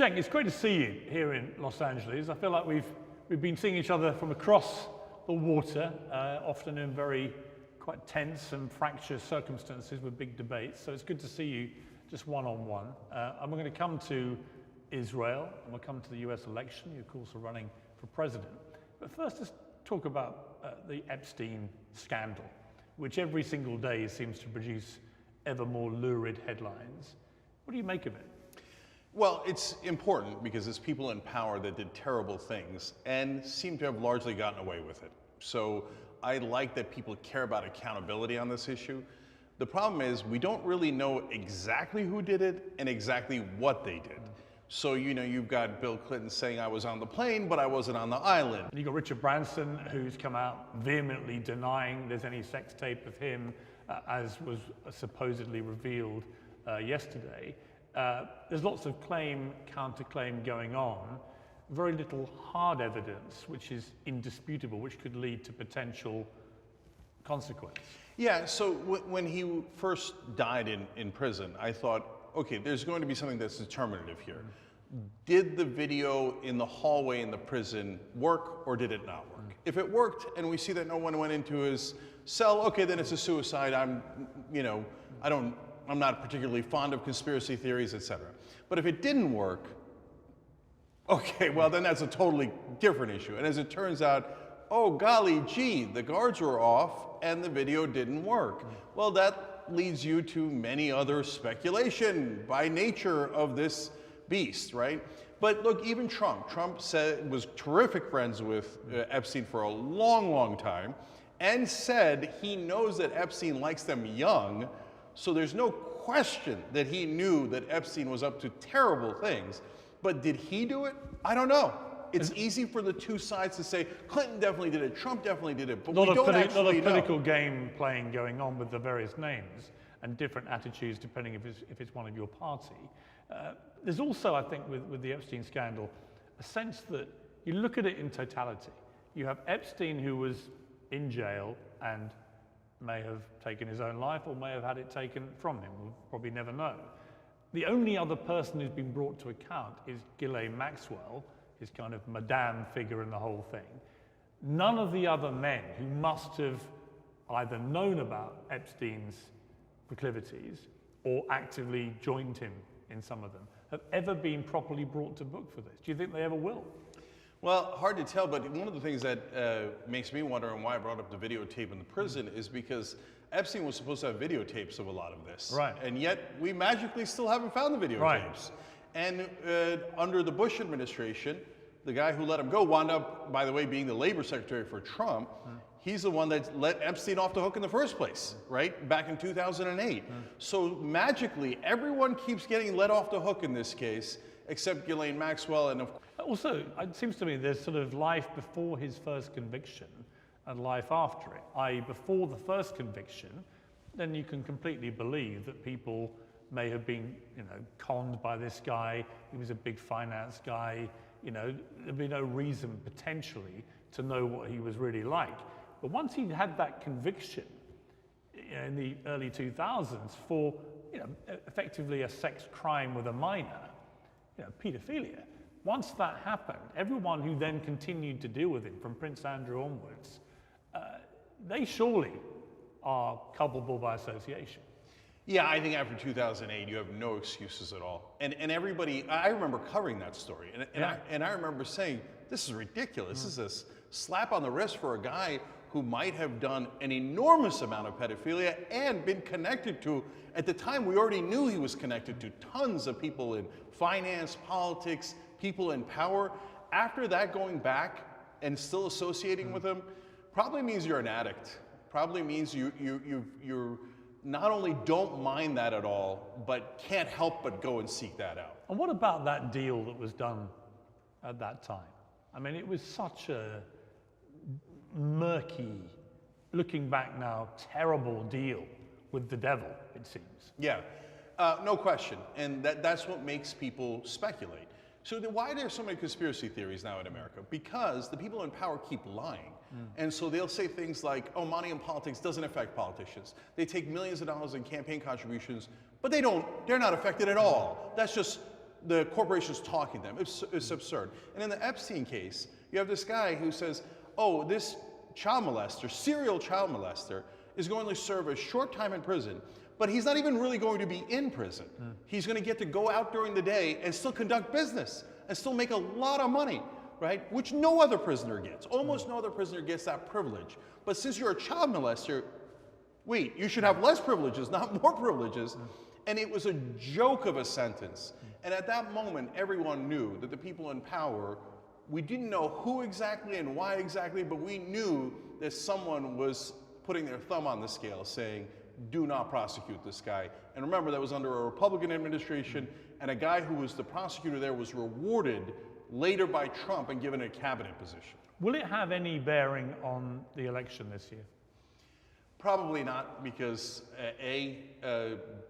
Cenk, it's great to see you here in Los Angeles. I feel like we've been seeing each other from across the water, often in very quite tense and fractious circumstances with big debates. So it's good to see you just one-on-one. And we're going to come to Israel, and we'll come to the US election. You, of course, are running for president. But first, let's talk about the Epstein scandal, which every single day seems to produce ever more lurid headlines. What do you make of it? Well, it's important because it's people in power that did terrible things and seem to have largely gotten away with it. So I like that people care about accountability on this issue. The problem is we don't really know exactly who did it and exactly what they did. So, you know, you've got Bill Clinton saying I was on the plane, but I wasn't on the island. And you've got Richard Branson, who's come out vehemently denying there's any sex tape of him, as was supposedly revealed yesterday. There's lots of claim, counterclaim going on, very little hard evidence, which is indisputable, which could lead to potential consequence. Yeah, so when he first died in prison, I thought, okay, there's going to be something that's determinative here. Did the video in the hallway in the prison work or did it not work? If it worked and we see that no one went into his cell, okay, then it's a suicide. I'm not particularly fond of conspiracy theories, etc. But if it didn't work, okay, well then that's a totally different issue. And as it turns out, oh golly gee, the guards were off and the video didn't work. Well, that leads you to many other speculation by nature of this beast, right? But look, even Trump was terrific friends with Epstein for a long, long time and said he knows that Epstein likes them young. So there's no question that he knew that Epstein was up to terrible things. But did he do it? I don't know. It's easy for the two sides to say, Clinton definitely did it, Trump definitely did it, but we don't actually know. Not a political game playing going on with the various names and different attitudes depending if it's one of your party. There's also, I think, with the Epstein scandal, a sense that you look at it in totality. You have Epstein, who was in jail and may have taken his own life or may have had it taken from him. We'll probably never know. The only other person who's been brought to account is Ghislaine Maxwell, his kind of madame figure in the whole thing. None of the other men who must have either known about Epstein's proclivities or actively joined him in some of them have ever been properly brought to book for this. Do you think they ever will? Well, hard to tell, but one of the things that makes me wonder and why I brought up the videotape in the prison is because Epstein was supposed to have videotapes of a lot of this. Right. And yet we magically still haven't found the videotapes. Right. And under the Bush administration, the guy who let him go wound up, by the way, being the labor secretary for Trump. He's the one that let Epstein off the hook in the first place, right? Back in 2008. So magically, everyone keeps getting let off the hook in this case, except Ghislaine Maxwell and Also, it seems to me there's sort of life before his first conviction and life after it, i.e. before the first conviction, then you can completely believe that people may have been, conned by this guy. He was a big finance guy. There'd be no reason potentially to know what he was really like. But once he had that conviction in the early 2000s for, effectively a sex crime with a minor, pedophilia, once that happened, everyone who then continued to deal with him from Prince Andrew onwards, they surely are culpable by association. Yeah, I think after 2008, you have no excuses at all. And everybody, I remember covering that story, and I remember saying, this is ridiculous. This is a slap on the wrist for a guy who might have done an enormous amount of pedophilia and been connected to, at the time we already knew he was connected to tons of people in finance, politics, people in power. After that, going back and still associating with him probably means you're an addict. Probably means you're not only don't mind that at all, but can't help but go and seek that out. And what about that deal that was done at that time? I mean, it was such a murky, looking back now, terrible deal with the devil, it seems. Yeah, no question. And that's what makes people speculate. So why are there so many conspiracy theories now in America? Because the people in power keep lying. And so they'll say things like, oh, money in politics doesn't affect politicians. They take millions of dollars in campaign contributions, but they're not affected at all. That's just the corporations talking to them. It's absurd. And in the Epstein case, you have this guy who says, oh, this child molester, serial child molester, is going to serve a short time in prison, but he's not even really going to be in prison. He's going to get to go out during the day and still conduct business and still make a lot of money, right? Which no other prisoner gets. Almost no other prisoner gets that privilege. But since you're a child molester, wait, you should have less privileges, not more privileges. And it was a joke of a sentence. And at that moment, everyone knew that the people in power, we didn't know who exactly and why exactly, but we knew that someone was putting their thumb on the scale saying, do not prosecute this guy. And remember, that was under a Republican administration, and a guy who was the prosecutor there was rewarded later by Trump and given a cabinet position. Will it have any bearing on the election this year? Probably not, because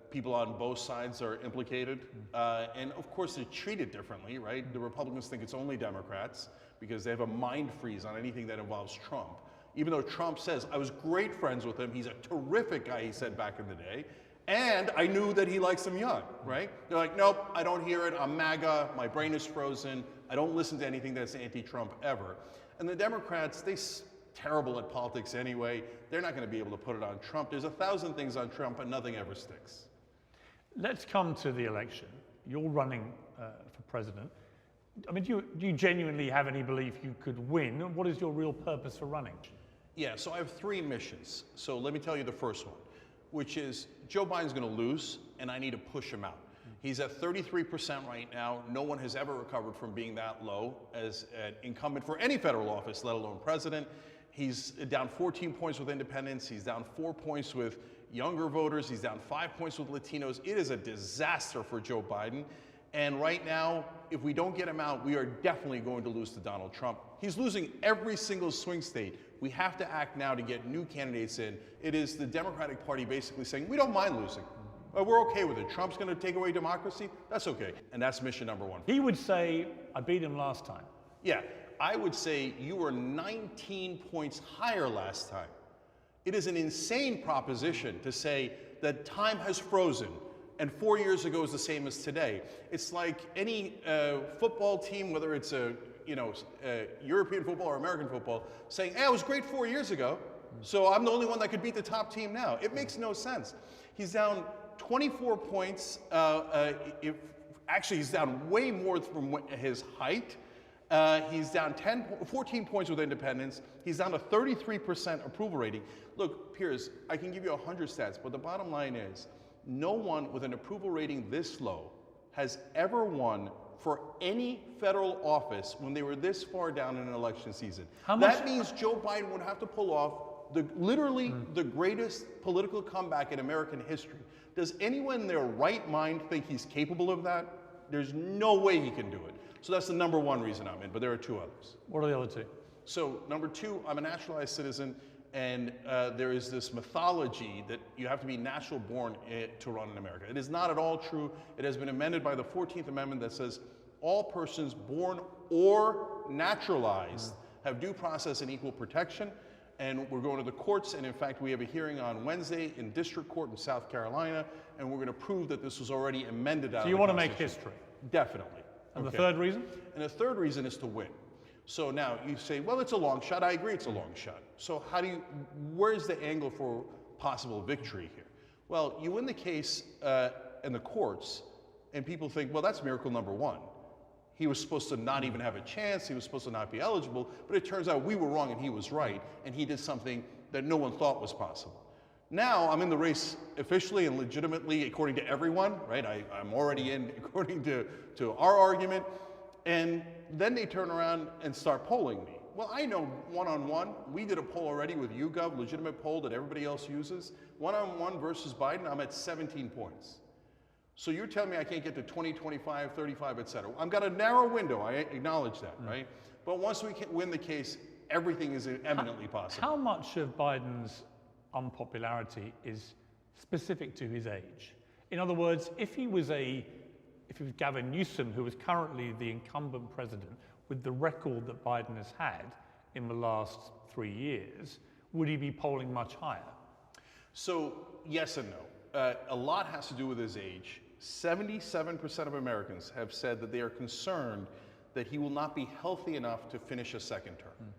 people on both sides are implicated. And of course, they're treated differently, right? The Republicans think it's only Democrats because they have a mind freeze on anything that involves Trump. Even though Trump says, I was great friends with him, he's a terrific guy, he said back in the day, and I knew that he likes them young, right? They're like, nope, I don't hear it, I'm MAGA, my brain is frozen, I don't listen to anything that's anti-Trump ever. And the Democrats, they're terrible at politics anyway, they're not going to be able to put it on Trump. There's 1,000 things on Trump and nothing ever sticks. Let's come to the election. You're running for president. I mean, do you genuinely have any belief you could win? What is your real purpose for running? Yeah, so I have 3 missions. So let me tell you the first one, which is Joe Biden's going to lose, and I need to push him out. He's at 33% right now. No one has ever recovered from being that low as an incumbent for any federal office, let alone president. He's down 14 points with independents. He's down 4 points with younger voters. He's down 5 points with Latinos. It is a disaster for Joe Biden. And right now, if we don't get him out, we are definitely going to lose to Donald Trump. He's losing every single swing state. We have to act now to get new candidates in. It is the Democratic Party basically saying, we don't mind losing. We're okay with it. Trump's going to take away democracy. That's okay. And that's mission number 1. He would say, I beat him last time. Yeah, I would say you were 19 points higher last time. It is an insane proposition to say that time has frozen and 4 years ago is the same as today. It's like any football team, whether it's a European football or American football, saying, hey, I was great 4 years ago, so I'm the only one that could beat the top team now. It makes no sense. He's down 24 points. Actually, he's down way more from his height. He's down 14 points with independents. He's down to 33% approval rating. Look, Piers, I can give you 100 stats, but the bottom line is no one with an approval rating this low has ever won for any federal office when they were this far down in an election season. That means Joe Biden would have to pull off literally the greatest political comeback in American history. Does anyone in their right mind think he's capable of that? There's no way he can do it. So that's the number 1 reason I'm in, but there are 2 others. What are the other 2? So number 2, I'm a naturalized citizen, and there is this mythology that you have to be natural born to run in America. It is not at all true. It has been amended by the 14th Amendment that says all persons born or naturalized have due process and equal protection. And we're going to the courts, and in fact, we have a hearing on Wednesday in district court in South Carolina, and we're going to prove that this was already amended out of the Constitution. So you want to make history? Definitely. And the third reason? And the third reason is to win. So now you say, well, it's a long shot. I agree it's a long shot. So where's the angle for possible victory here? Well, you win the case in the courts, and people think, well, that's miracle number 1. He was supposed to not even have a chance. He was supposed to not be eligible. But it turns out we were wrong and he was right. And he did something that no one thought was possible. Now I'm in the race officially and legitimately according to everyone, right? I'm already in according to our argument. And then they turn around and start polling me. Well, I know one-on-one. We did a poll already with YouGov, legitimate poll that everybody else uses. One-on-one versus Biden, I'm at 17 points. So you're telling me I can't get to 20, 25, 35, et cetera. I've got a narrow window, I acknowledge that, right? But once we can win the case, everything is eminently possible. How much of Biden's unpopularity is specific to his age? In other words, if he was Gavin Newsom, who was currently the incumbent president with the record that Biden has had in the last 3 years, would he be polling much higher? So yes and no. A lot has to do with his age. 77% of Americans have said that they are concerned that he will not be healthy enough to finish a second term.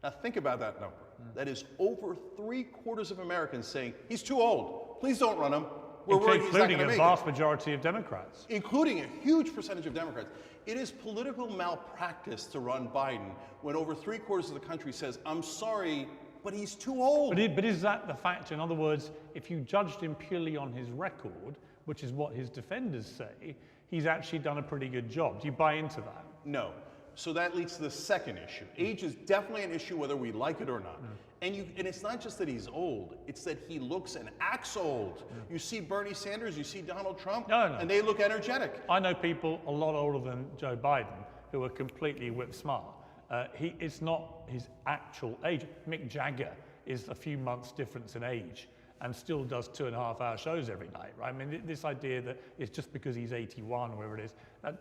Now think about that number. That is over 3/4 of Americans saying, he's too old, please don't run him. We're worried he's not going Including to a make vast it. majority of Democrats. Including a huge percentage of Democrats. It is political malpractice to run Biden when over 3/4 of the country says, I'm sorry, but he's too old. But is that the fact? In other words, if you judged him purely on his record, which is what his defenders say, he's actually done a pretty good job. Do you buy into that? No. So that leads to the second issue. Age is definitely an issue whether we like it or not. And it's not just that he's old, it's that he looks and acts old. You see Bernie Sanders, you see Donald Trump, and they look energetic. I know people a lot older than Joe Biden who are completely whip smart. It's not his actual age. Mick Jagger is a few months difference in age and still does 2.5-hour shows every night, right? I mean, this idea that it's just because he's 81 or whatever it is,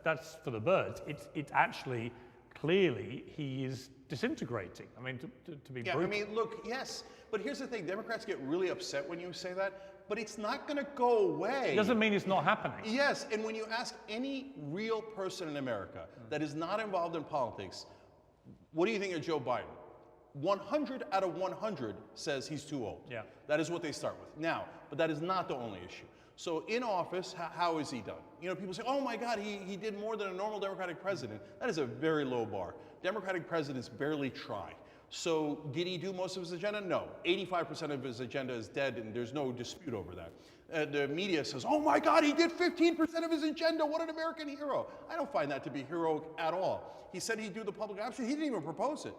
that's for the birds. It's actually, clearly, he is disintegrating. I mean, to be brutal. I mean, look, yes, but here's the thing. Democrats get really upset when you say that, but it's not going to go away. It doesn't mean it's not happening. Yes, and when you ask any real person in America that is not involved in politics, what do you think of Joe Biden? 100 out of 100 says he's too old. Yeah. That is what they start with. Now, but that is not the only issue. So in office, how is he done? You know, people say, oh my God, he did more than a normal Democratic president. That is a very low bar. Democratic presidents barely try. So did he do most of his agenda? No. 85% of his agenda is dead, and there's no dispute over that. The media says, oh my God, he did 15% of his agenda. What an American hero. I don't find that to be heroic at all. He said he'd do the public option. He didn't even propose it.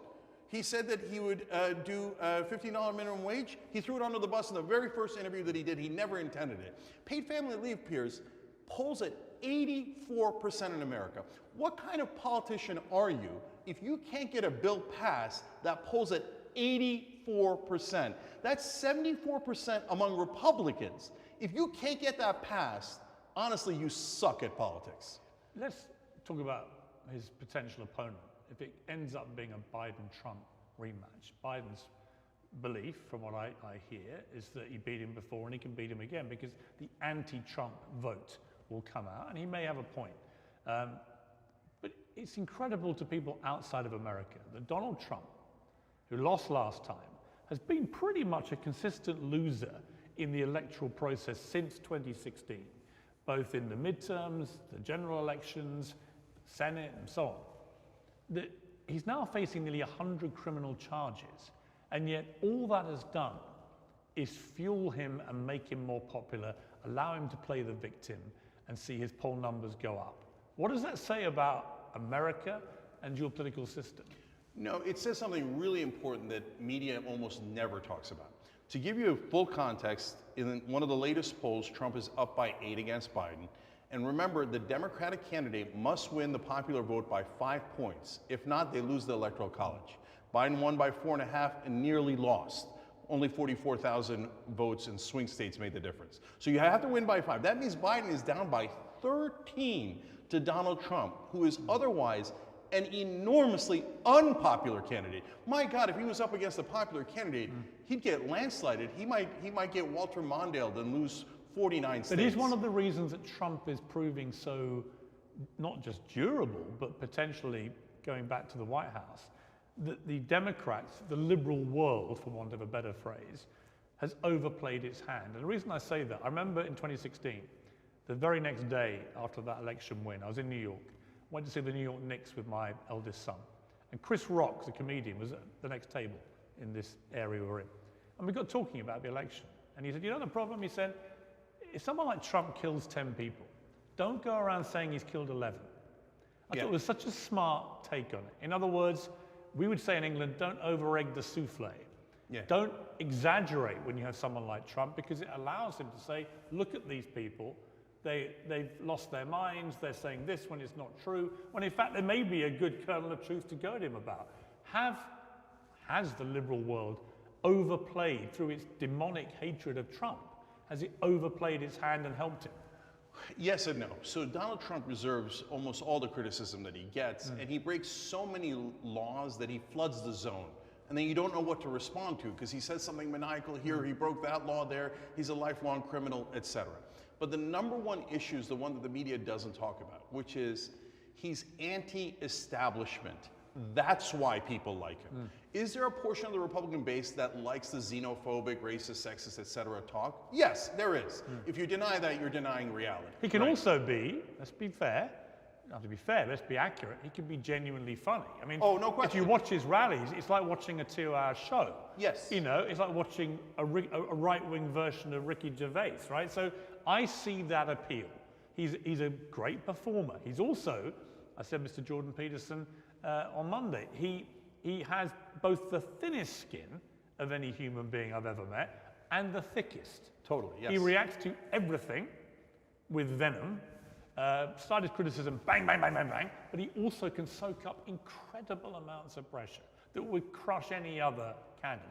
He said that he would do a $15 minimum wage. He threw it under the bus in the very first interview that he did. He never intended it. Paid family leave, Piers, polls at 84% in America. What kind of politician are you if you can't get a bill passed that polls at 84%? That's 74% among Republicans. If you can't get that passed, honestly, you suck at politics. Let's talk about his potential opponent. If it ends up being a Biden-Trump rematch, Biden's belief, from what I hear, is that he beat him before and he can beat him again because the anti-Trump vote will come out, and he may have a point. But it's incredible to people outside of America that Donald Trump, who lost last time, has been pretty much a consistent loser in the electoral process since 2016, both in the midterms, the general elections, Senate, and so on. That he's now facing nearly 100 criminal charges, and yet all that has done is fuel him and make him more popular, allow him to play the victim and see his poll numbers go up. What does that say about America and your political system? No, it says something really important that media almost never talks about. To give you full context, in one of the latest polls, Trump is up by 8 against Biden. And remember, the Democratic candidate must win the popular vote by 5 points. If not, they lose the Electoral College. Biden won by 4.5 and nearly lost. Only 44,000 votes in swing states made the difference. So you have to win by 5. That means Biden is down by 13 to Donald Trump, who is otherwise an enormously unpopular candidate. My God, if he was up against a popular candidate, he'd get landslided. He might get Walter Mondale and lose 49 states. But is one of the reasons that Trump is proving so not just durable, but potentially going back to the White House, that the Democrats, the liberal world, for want of a better phrase, has overplayed its hand. And the reason I say that, I remember in 2016, the very next day after that election win, I was in New York, went to see the New York Knicks with my eldest son. And Chris Rock, the comedian, was at the next table in this area we're in. And we got talking about the election. And he said, you know the problem? He said, if someone like Trump kills 10 people, don't go around saying he's killed 11. I thought it was such a smart take on it. In other words, we would say in England, don't over-egg the souffle. Yeah. Don't exaggerate when you have someone like Trump, because it allows him to say, look at these people. They've lost their minds. They're saying this when it's not true, when in fact there may be a good kernel of truth to go at him about. Has the liberal world overplayed through its demonic hatred of Trump? Has it overplayed its hand and helped him? Yes and no. So Donald Trump deserves almost all the criticism that he gets, and he breaks so many laws that he floods the zone. And then you don't know what to respond to because he says something maniacal here, he broke that law there, he's a lifelong criminal, etc. But the number one issue is the one that the media doesn't talk about, which is he's anti-establishment. That's why people like him. Is there a portion of the Republican base that likes the xenophobic, racist, sexist, etc. talk? Yes, there is. If you deny that, you're denying reality. He can also be, let's be fair, not to be fair, let's be accurate, he can be genuinely funny. I mean, Oh, no question. if you watch his rallies, it's like watching a 2-hour show. Yes. You know, it's like watching a right-wing version of Ricky Gervais, right? So I see that appeal. He's a great performer. He's also, I said Mr. Jordan Peterson on Monday, he has both the thinnest skin of any human being I've ever met and the thickest. Totally, yes. He reacts to everything with venom. Started criticism, bang, bang, bang, bang, bang, but he also can soak up incredible amounts of pressure that would crush any other candidate.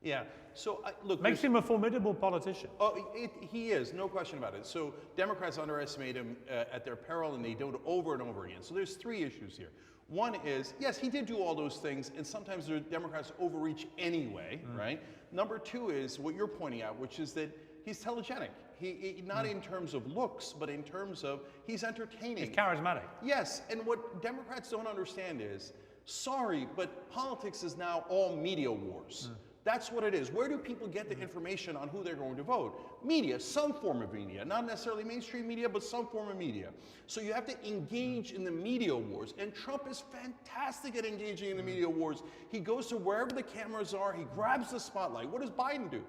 Yeah, so look. Makes him a formidable politician. Oh, he is, no question about it. So Democrats underestimate him at their peril, and they do it over and over again. So there's three issues here. One is, yes, he did do all those things, and sometimes the Democrats overreach anyway, right? Number two is what you're pointing out, which is that he's telegenic. He not in terms of looks, but in terms of he's entertaining. He's charismatic. Yes, and what Democrats don't understand is, sorry, but politics is now all media wars. That's what it is. Where do people get the information on who they're going to vote? Media, some form of media, not necessarily mainstream media, but some form of media. So you have to engage in the media wars, and Trump is fantastic at engaging in the media wars. He goes to wherever the cameras are, he grabs the spotlight. What does Biden do?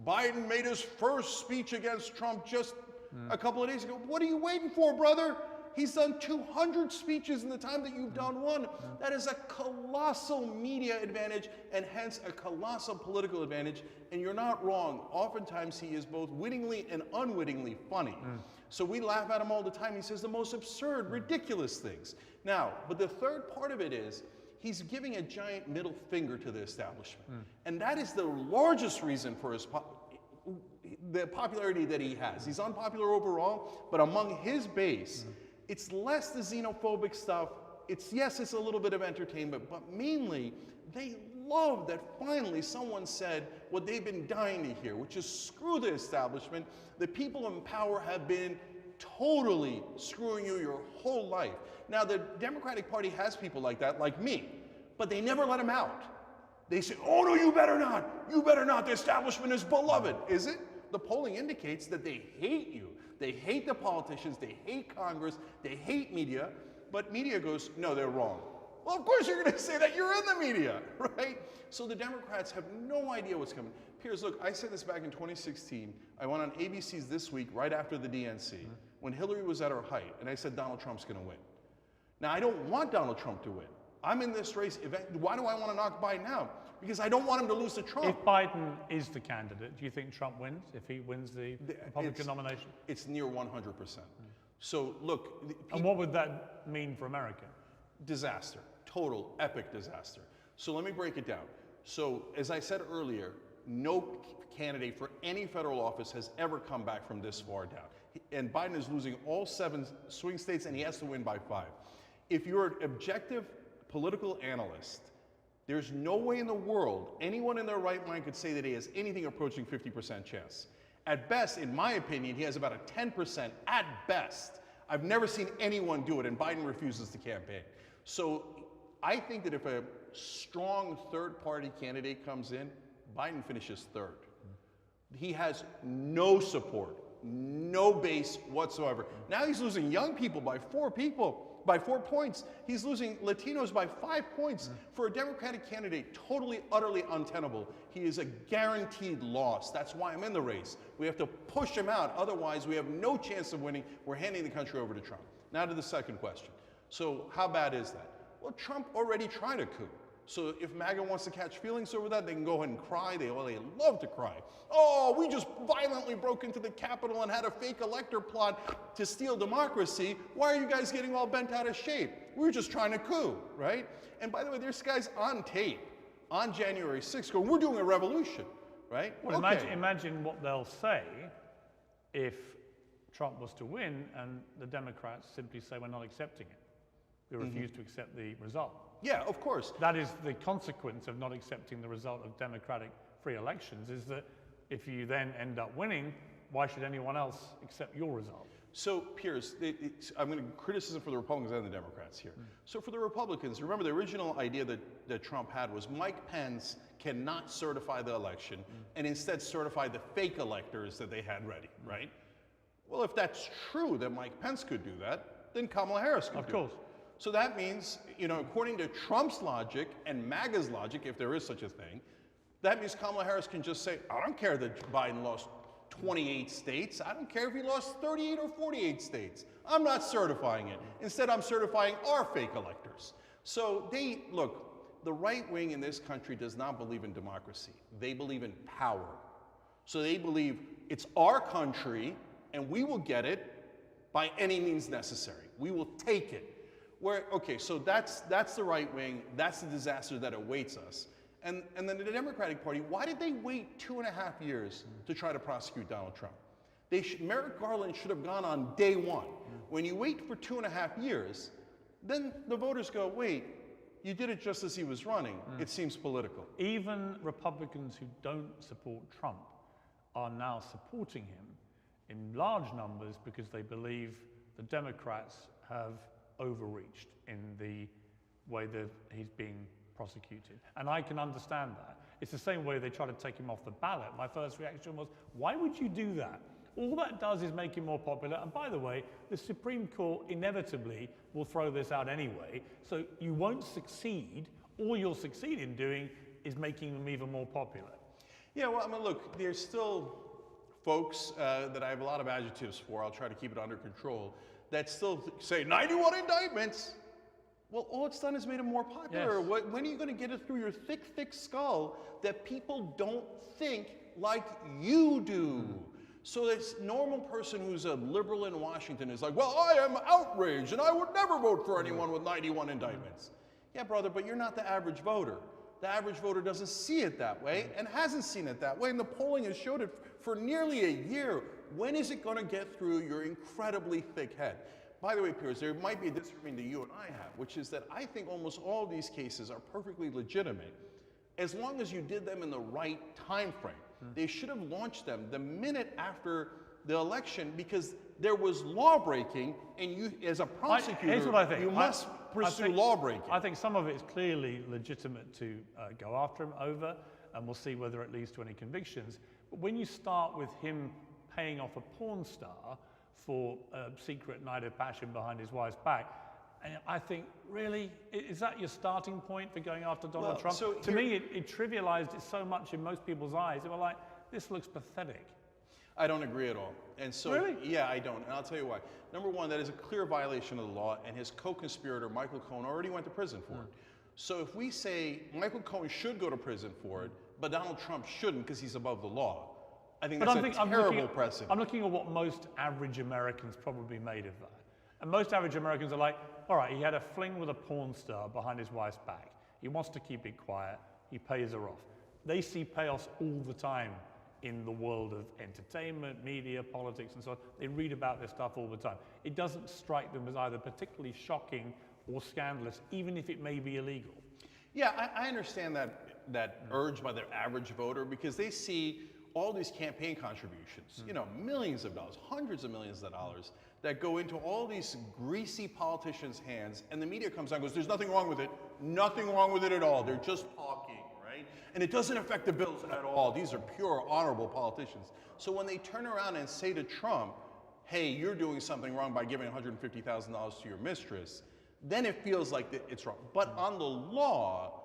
Biden made his first speech against Trump just a couple of days ago. What are you waiting for, brother? He's done 200 speeches in the time that you've done one. That is a colossal media advantage and hence a colossal political advantage. And you're not wrong. Oftentimes he is both wittingly and unwittingly funny. So we laugh at him all the time. He says the most absurd, ridiculous things. Now, but the third part of it is he's giving a giant middle finger to the establishment. And that is the largest reason for his the popularity that he has. He's unpopular overall, but among his base, it's less the xenophobic stuff. Yes, it's a little bit of entertainment, but mainly they love that finally someone said what they've been dying to hear, which is screw the establishment. The people in power have been totally screwing you your whole life. Now, the Democratic Party has people like that, like me, but they never let them out. They say, oh no, you better not. You better not. The establishment is beloved. Is it? The polling indicates that they hate you. They hate the politicians, they hate Congress, they hate media, but media goes, no, they're wrong. Well, of course you're going to say that. You're in the media, right? So the Democrats have no idea what's coming. Piers, look, I said this back in 2016. I went on ABC's This Week right after the DNC when Hillary was at her height, and I said Donald Trump's going to win. Now, I don't want Donald Trump to win. I'm in this race. Why do I want to knock Biden out? Because I don't want him to lose to Trump. If Biden is the candidate, do you think Trump wins if he wins the Republican nomination? It's near 100%. So look. And what would that mean for America? Disaster. Total, epic disaster. So let me break it down. So as I said earlier, no candidate for any federal office has ever come back from this far down. And Biden is losing all 7 swing states, and he has to win by 5. If you're an objective political analyst, there's no way in the world anyone in their right mind could say that he has anything approaching 50% chance. At best, in my opinion, he has about a 10% at best. I've never seen anyone do it, and Biden refuses to campaign. So I think that if a strong third-party candidate comes in, Biden finishes third. He has no support, no base whatsoever. Now he's losing young people by 4 points. He's losing Latinos by 5 points. For a Democratic candidate, totally, utterly untenable. He is a guaranteed loss. That's why I'm in the race. We have to push him out. Otherwise, we have no chance of winning. We're handing the country over to Trump. Now to the second question. So how bad is that? Well, Trump already tried a coup. So if MAGA wants to catch feelings over that, they can go ahead and cry. They love to cry. Oh, we just violently broke into the Capitol and had a fake elector plot to steal democracy. Why are you guys getting all bent out of shape? We were just trying to coup, right? And by the way, there's guys on tape on January 6th going, we're doing a revolution, right? Well, imagine what they'll say if Trump was to win and the Democrats simply say, we're not accepting it. We refuse to accept the result. Yeah, of course. That is the consequence of not accepting the result of democratic free elections, is that if you then end up winning, why should anyone else accept your result? So, Piers, I'm going to criticism for the Republicans and the Democrats here. So for the Republicans, remember the original idea that Trump had was Mike Pence cannot certify the election and instead certify the fake electors that they had ready, right? Well, if that's true that Mike Pence could do that, then Kamala Harris could do it. Of course. So that means, you know, according to Trump's logic and MAGA's logic, if there is such a thing, that means Kamala Harris can just say, I don't care that Biden lost 28 states. I don't care if he lost 38 or 48 states. I'm not certifying it. Instead, I'm certifying our fake electors. So look, the right wing in this country does not believe in democracy. They believe in power. So they believe it's our country and we will get it by any means necessary. We will take it. Okay, so that's the right wing. That's the disaster that awaits us. And then the Democratic Party, why did they wait 2.5 years to try to prosecute Donald Trump? Merrick Garland should have gone on day one. When you wait for 2.5 years, then the voters go, wait, you did it just as he was running. It seems political. Even Republicans who don't support Trump are now supporting him in large numbers because they believe the Democrats have overreached in the way that he's being prosecuted. And I can understand that. It's the same way they try to take him off the ballot. My first reaction was, why would you do that? All that does is make him more popular. And by the way, the Supreme Court inevitably will throw this out anyway. So you won't succeed. All you'll succeed in doing is making them even more popular. Yeah, well, I mean, look, there's still folks that I have a lot of adjectives for. I'll try to keep it under control, that still say 91 indictments. Well, all it's done is made him more popular. Yes. When are you going to get it through your thick, thick skull that people don't think like you do? So this normal person who's a liberal in Washington is like, well, I am outraged and I would never vote for anyone with 91 indictments. Yeah, brother, but you're not the average voter. The average voter doesn't see it that way and hasn't seen it that way. And the polling has showed it for nearly a year. When is it going to get through your incredibly thick head? By the way, Piers, there might be a disagreement that you and I have, which is that I think almost all these cases are perfectly legitimate as long as you did them in the right time frame. They should have launched them the minute after the election because there was law breaking, and you, as a prosecutor, here's what I think. You must pursue law breaking. I think some of it is clearly legitimate to go after him over, and we'll see whether it leads to any convictions. But when you start with him paying off a porn star for a secret night of passion behind his wife's back, and I think, really, is that your starting point for going after Donald Trump? So to me, it trivialized it so much in most people's eyes. They were like, this looks pathetic. I don't agree at all. And so, Really? yeah, I don't. And I'll tell you why. Number one, that is a clear violation of the law, and his co-conspirator, Michael Cohen, already went to prison for it. So if we say Michael Cohen should go to prison for it, but Donald Trump shouldn't because he's above the law, I think that's a terrible precedent. I'm looking at what most average Americans probably made of that. And most average Americans are like, all right, he had a fling with a porn star behind his wife's back. He wants to keep it quiet. He pays her off. They see payoffs all the time in the world of entertainment, media, politics, and so on. They read about this stuff all the time. It doesn't strike them as either particularly shocking or scandalous, even if it may be illegal. Yeah, I understand that urge by their average voter because they see all these campaign contributions, you know, millions of dollars, hundreds of millions of dollars that go into all these greasy politicians' hands, and the media comes out and goes, there's nothing wrong with it, nothing wrong with it at all, they're just talking, right? And it doesn't affect the bills at all. These are pure, honorable politicians. So when they turn around and say to Trump, hey, you're doing something wrong by giving $150,000 to your mistress, then it feels like it's wrong. But on the law,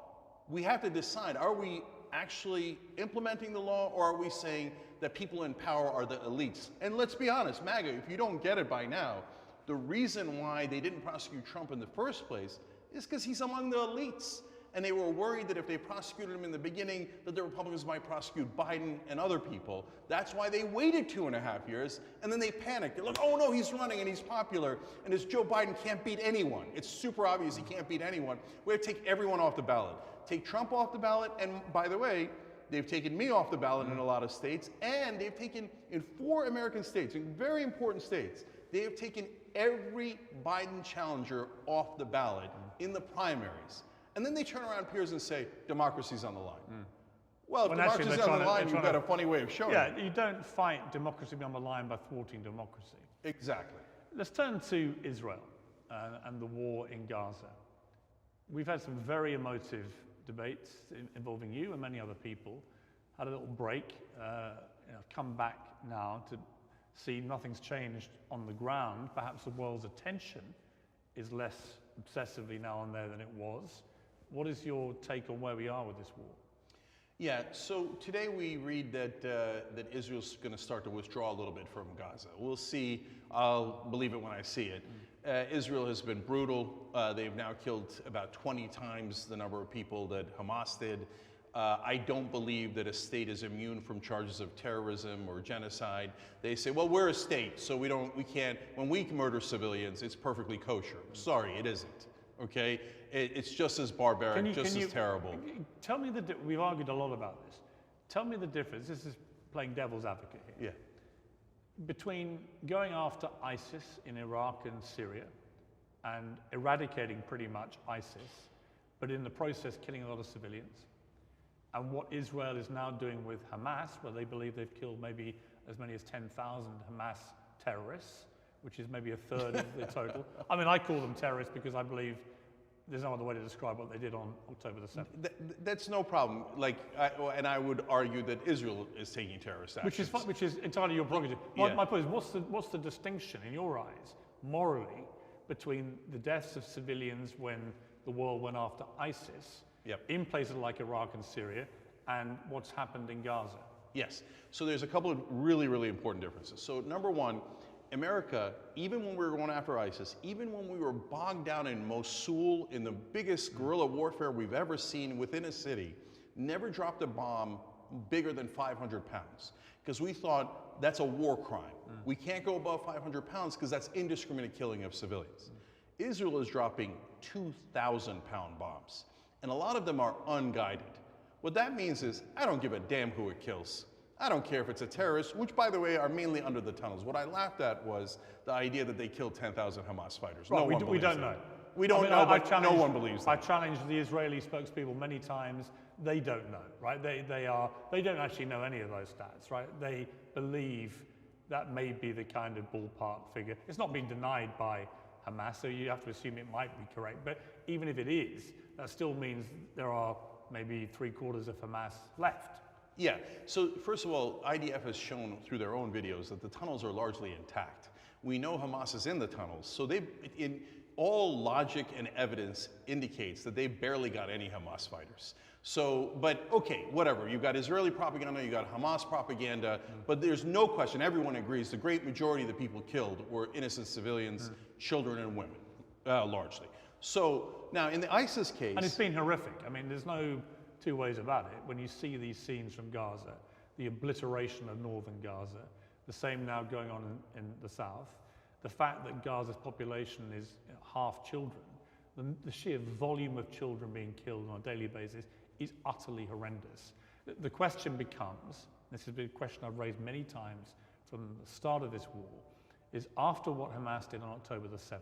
we have to decide, are we actually implementing the law, or are we saying that people in power are the elites? And let's be honest, MAGA, if you don't get it by now, the reason why they didn't prosecute Trump in the first place is because he's among the elites. And they were worried that if they prosecuted him in the beginning, that the Republicans might prosecute Biden and other people. That's why they waited 2.5 years, and then they panicked. They're like, oh no, he's running and he's popular, and this Joe Biden can't beat anyone. It's super obvious he can't beat anyone. We have to take everyone off the ballot. Take Trump off the ballot, and by the way, they've taken me off the ballot in a lot of states, and they've taken, in 4 American states, in very important states, they have taken every Biden challenger off the ballot in the primaries. And then they turn around, Piers, and say, democracy's on the line. Well, if when actually democracy's they're on the trying to- line, they're you've trying got to- a funny way of showing Yeah, it. you don't fight democracy on the line by thwarting democracy. Exactly. Let's turn to Israel and the war in Gaza. We've had some very emotive debates involving you and many other people. Had a little break, come back now to see nothing's changed on the ground. Perhaps the world's attention is less obsessively now and there than it was. What is your take on where we are with this war? Yeah, so today we read that, that Israel's going to start to withdraw a little bit from Gaza. We'll see. I'll believe it when I see it. Israel has been brutal. They've now killed about 20 times the number of people that Hamas did. I don't believe that a state is immune from charges of terrorism or genocide. They say, well, we're a state, so we can't, when we murder civilians, it's perfectly kosher. Sorry, it isn't, okay? It's just as barbaric, just as terrible. Tell me we've argued a lot about this. Tell me the difference, this is playing devil's advocate here. Yeah. Between going after ISIS in Iraq and Syria and eradicating pretty much ISIS, but in the process killing a lot of civilians, and what Israel is now doing with Hamas, where they believe they've killed maybe as many as 10,000 Hamas terrorists, which is maybe a third of the total. I mean, I call them terrorists because I believe there's no other way to describe what they did on October the 7th. That's no problem. And I would argue that Israel is taking terrorist actions. Which is entirely your prerogative. My point is, what's the distinction in your eyes, morally, between the deaths of civilians when the world went after ISIS in places like Iraq and Syria, and what's happened in Gaza? Yes. So there's a couple of really, really important differences. So number one, America, even when we were going after ISIS, even when we were bogged down in Mosul in the biggest guerrilla warfare we've ever seen within a city, never dropped a bomb bigger than 500 pounds. Because we thought that's a war crime. We can't go above 500 pounds because that's indiscriminate killing of civilians. Israel is dropping 2,000-pound bombs, and a lot of them are unguided. What that means is, I don't give a damn who it kills. I don't care if it's a terrorist, which, by the way, are mainly under the tunnels. What I laughed at was the idea that they killed 10,000 Hamas fighters. Right, no one believes we don't that. know. We don't know, but no one believes that. I challenged the Israeli spokespeople many times. They don't know, right? They don't actually know any of those stats, right? They believe that may be the kind of ballpark figure. It's not been denied by Hamas, so you have to assume it might be correct. But even if it is, that still means there are maybe 3/4 of Hamas left. Yeah, so first of all, IDF has shown through their own videos that the tunnels are largely intact. We know Hamas is in the tunnels, so all logic and evidence indicates that they barely got any Hamas fighters. So, but okay, whatever. You've got Israeli propaganda, you got Hamas propaganda, but there's no question, everyone agrees, the great majority of the people killed were innocent civilians, children and women, largely. So now in the ISIS case... And it's been horrific. I mean, there's no two ways about it. When you see these scenes from Gaza, the obliteration of northern Gaza, the same now going on in the south, the fact that Gaza's population is half children, the sheer volume of children being killed on a daily basis is utterly horrendous. The question becomes, this has been a question I've raised many times from the start of this war, is after what Hamas did on October the 7th,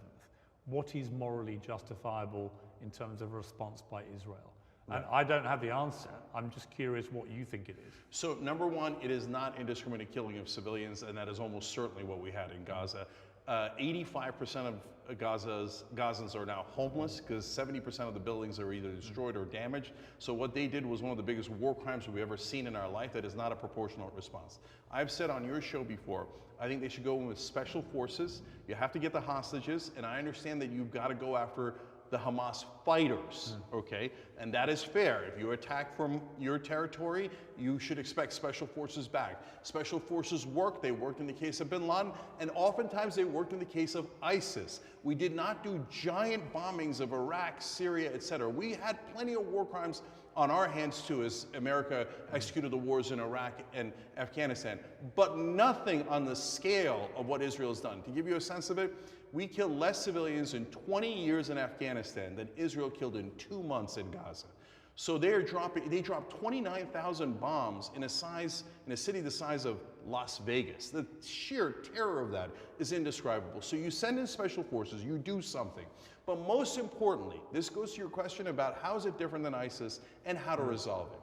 what is morally justifiable in terms of a response by Israel? And I don't have the answer. I'm just curious what you think it is. So number one, it is not indiscriminate killing of civilians, and that is almost certainly what we had in Gaza. 85% of Gazans are now homeless because 70% of the buildings are either destroyed or damaged. So what they did was one of the biggest war crimes we've ever seen in our life. That is not a proportional response. I've said on your show before, I think they should go in with special forces. You have to get the hostages, and I understand that you've got to go after the Hamas fighters, okay? And that is fair. If you attack from your territory, you should expect special forces back. Special forces work. They worked in the case of bin Laden, and oftentimes they worked in the case of ISIS. We did not do giant bombings of Iraq, Syria, etc. We had plenty of war crimes on our hands too, as America executed the wars in Iraq and Afghanistan, but nothing on the scale of what Israel has done. To give you a sense of it, we killed less civilians in 20 years in Afghanistan than Israel killed in 2 months in Gaza. So they dropped 29,000 bombs in a city the size of Las Vegas. The sheer terror of that is indescribable. So you send in special forces, you do something. But most importantly, this goes to your question about how is it different than ISIS and how to resolve it.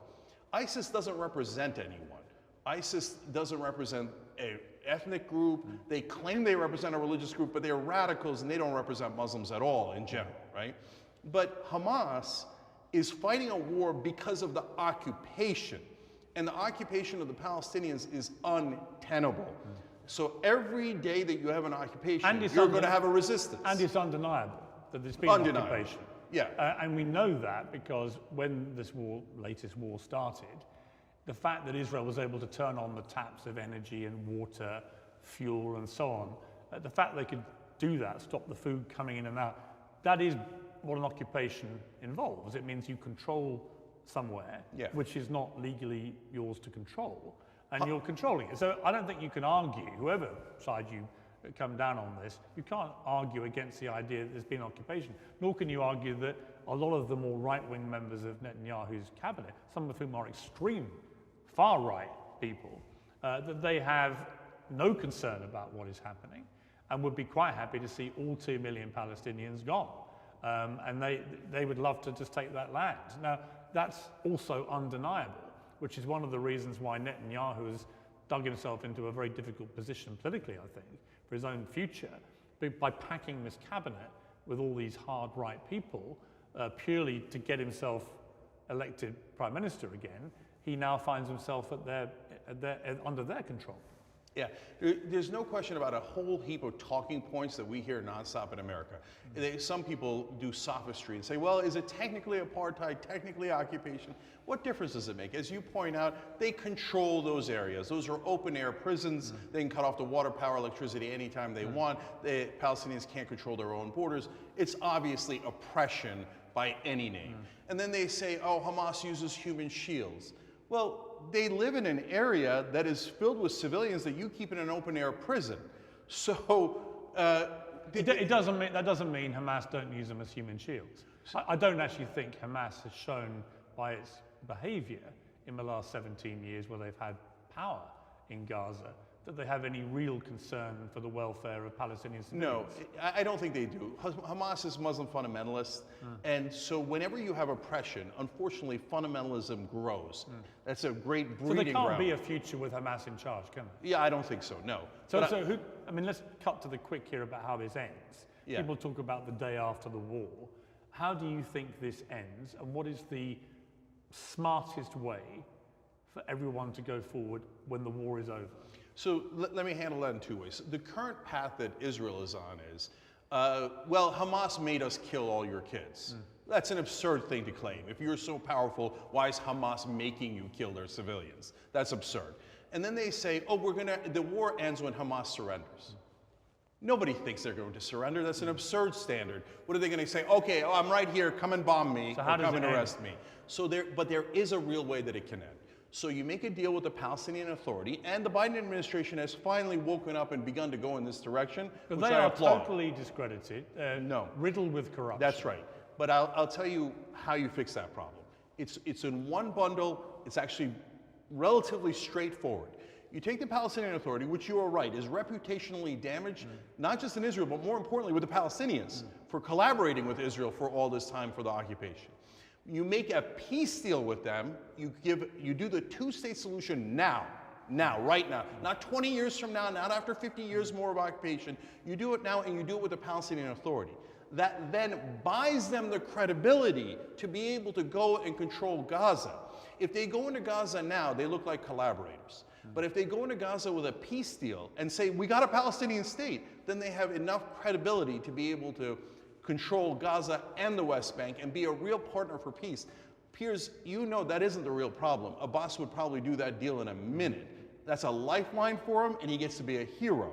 ISIS doesn't represent anyone. ISIS doesn't represent an ethnic group. They claim they represent a religious group, but they're radicals and they don't represent Muslims at all in general, right? But Hamas is fighting a war because of the occupation. And the occupation of the Palestinians is untenable. So every day that you have an occupation, you're going to have a resistance. And it's undeniable that there's been an occupation. Yeah. And we know that because when this latest war started, the fact that Israel was able to turn on the taps of energy and water, fuel and so on, the fact they could do that, stop the food coming in and out, that is what an occupation involves. It means you control somewhere, which is not legally yours to control, and you're controlling it. So I don't think you can argue, whoever side you come down on this, you can't argue against the idea that there's been occupation, nor can you argue that a lot of the more right-wing members of Netanyahu's cabinet, some of whom are extreme, far-right people, that they have no concern about what is happening and would be quite happy to see all 2 million Palestinians gone. And they would love to just take that land. Now, that's also undeniable, which is one of the reasons why Netanyahu has dug himself into a very difficult position politically, I think, for his own future, by packing this cabinet with all these hard right people purely to get himself elected prime minister again. He now finds himself under their control. Yeah, there's no question about a whole heap of talking points that we hear nonstop in America. Some people do sophistry and say, well, is it technically apartheid, technically occupation? What difference does it make? As you point out, they control those areas. Those are open air prisons. They can cut off the water, power, electricity anytime they want. The Palestinians can't control their own borders. It's obviously oppression by any name. And then they say, oh, Hamas uses human shields. Well, they live in an area that is filled with civilians that you keep in an open-air prison. So that doesn't mean Hamas don't use them as human shields. I don't actually think Hamas has shown by its behavior in the last 17 years where they've had power in Gaza that they have any real concern for the welfare of Palestinians. No, I don't think they do. Hamas is Muslim fundamentalist, and so whenever you have oppression, unfortunately, fundamentalism grows. That's a great breeding ground. So there can't be a future with Hamas in charge, can there? Yeah, I don't think so, no. I mean, let's cut to the quick here about how this ends. Yeah. People talk about the day after the war. How do you think this ends, and what is the smartest way for everyone to go forward when the war is over? So let me handle that in two ways. The current path that Israel is on is, well, Hamas made us kill all your kids. That's an absurd thing to claim. If you're so powerful, why is Hamas making you kill their civilians? That's absurd. And then they say, oh, the war ends when Hamas surrenders. Nobody thinks they're going to surrender. That's an absurd standard. What are they going to say? Okay, oh, I'm right here, come and bomb me, or come and arrest me. So but there is a real way that it can end. So you make a deal with the Palestinian Authority, and the Biden administration has finally woken up and begun to go in this direction, but which they I are applaud. totally discredited, no, riddled with corruption. That's right. But I'll tell you how you fix that problem. It's in one bundle. It's actually relatively straightforward. You take the Palestinian Authority, which you are right, is reputationally damaged, not just in Israel, but more importantly with the Palestinians for collaborating with Israel for all this time for the occupation. You make a peace deal with them. You do the two-state solution now, right now. Not 20 years from now, not after 50 years more of occupation. You do it now, and you do it with the Palestinian Authority. That then buys them the credibility to be able to go and control Gaza. If they go into Gaza now, they look like collaborators. But if they go into Gaza with a peace deal and say, we got a Palestinian state, then they have enough credibility to be able to control Gaza and the West Bank and be a real partner for peace. Piers, you know that isn't the real problem. Abbas would probably do that deal in a minute. That's a lifeline for him, and he gets to be a hero.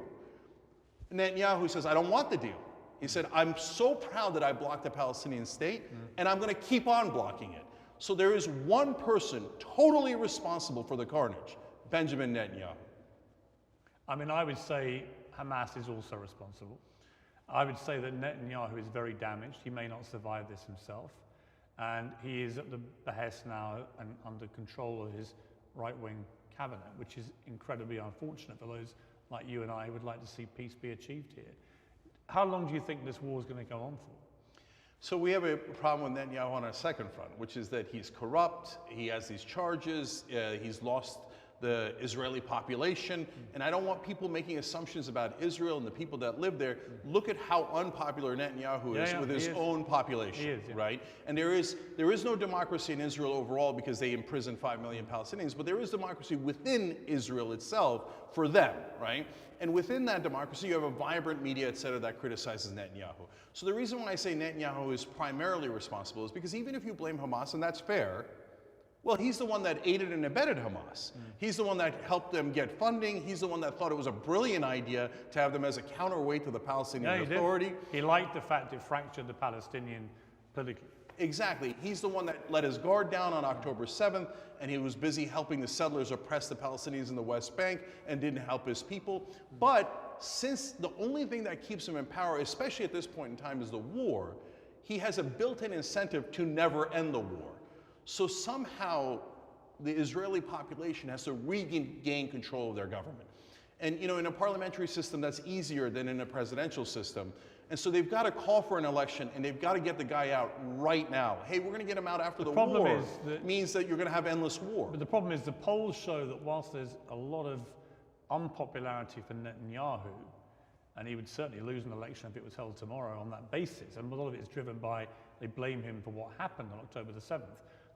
Netanyahu says, I don't want the deal. He said, I'm so proud that I blocked the Palestinian state, and I'm going to keep on blocking it. So there is one person totally responsible for the carnage, Benjamin Netanyahu. I mean, I would say Hamas is also responsible. I would say that Netanyahu is very damaged. He may not survive this himself. And he is at the behest now and under control of his right-wing cabinet, which is incredibly unfortunate for those like you and I who would like to see peace be achieved here. How long do you think this war is going to go on for? So we have a problem with Netanyahu on a second front, which is that he's corrupt, he has these charges, he's lost the Israeli population, and I don't want people making assumptions about Israel and the people that live there. Look at how unpopular Netanyahu is with his own population, right? And there is no democracy in Israel overall because they imprison 5 million Palestinians, but there is democracy within Israel itself for them, right? And within that democracy, you have a vibrant media, et cetera, that criticizes Netanyahu. So the reason why I say Netanyahu is primarily responsible is because even if you blame Hamas, and that's fair, well, he's the one that aided and abetted Hamas. He's the one that helped them get funding. He's the one that thought it was a brilliant idea to have them as a counterweight to the Palestinian Authority. He liked the fact it fractured the Palestinian politically. Exactly. He's the one that let his guard down on October 7th, and he was busy helping the settlers oppress the Palestinians in the West Bank and didn't help his people. But since the only thing that keeps him in power, especially at this point in time, is the war, he has a built-in incentive to never end the war. So somehow the Israeli population has to regain control of their government. And you know, in a parliamentary system, that's easier than in a presidential system. And so they've got to call for an election, and they've got to get the guy out right now. Hey, we're going to get him out after the war. Means that you're going to have endless war. But the problem is the polls show that whilst there's a lot of unpopularity for Netanyahu, and he would certainly lose an election if it was held tomorrow on that basis, and a lot of it is driven by they blame him for what happened on October the 7th.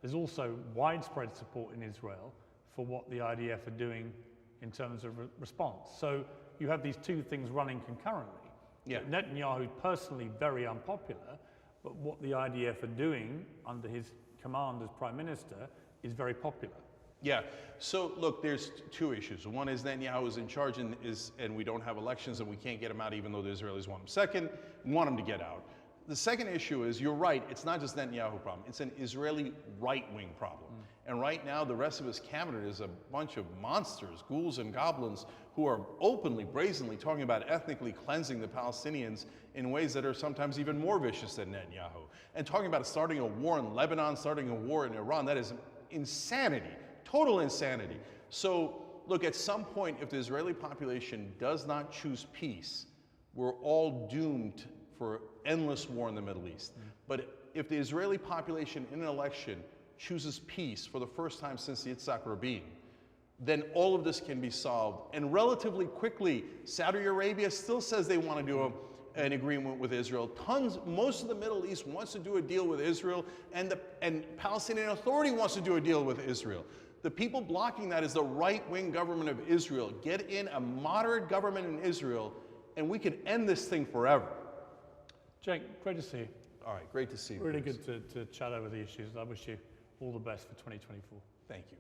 There's also widespread support in Israel for what the IDF are doing in terms of response. So you have these two things running concurrently. Yeah. Netanyahu personally very unpopular, but what the IDF are doing under his command as prime minister is very popular. Yeah. So look, there's two issues. One is Netanyahu is in charge and we don't have elections and we can't get him out even though the Israelis want him. Second, want him to get out. The second issue is, you're right, it's not just Netanyahu problem, it's an Israeli right-wing problem. And right now, the rest of his cabinet is a bunch of monsters, ghouls and goblins, who are openly, brazenly talking about ethnically cleansing the Palestinians in ways that are sometimes even more vicious than Netanyahu. And talking about starting a war in Lebanon, starting a war in Iran, that is insanity, total insanity. So, look, at some point, if the Israeli population does not choose peace, we're all doomed for endless war in the Middle East. But if the Israeli population in an election chooses peace for the first time since the Yitzhak Rabin, then all of this can be solved. And relatively quickly, Saudi Arabia still says they want to do an agreement with Israel. Most of the Middle East wants to do a deal with Israel, and Palestinian Authority wants to do a deal with Israel. The people blocking that is the right-wing government of Israel. Get in a moderate government in Israel, and we can end this thing forever. Jake, great to see you. All right, great to see you. Really good to chat over the issues. I wish you all the best for 2024. Thank you.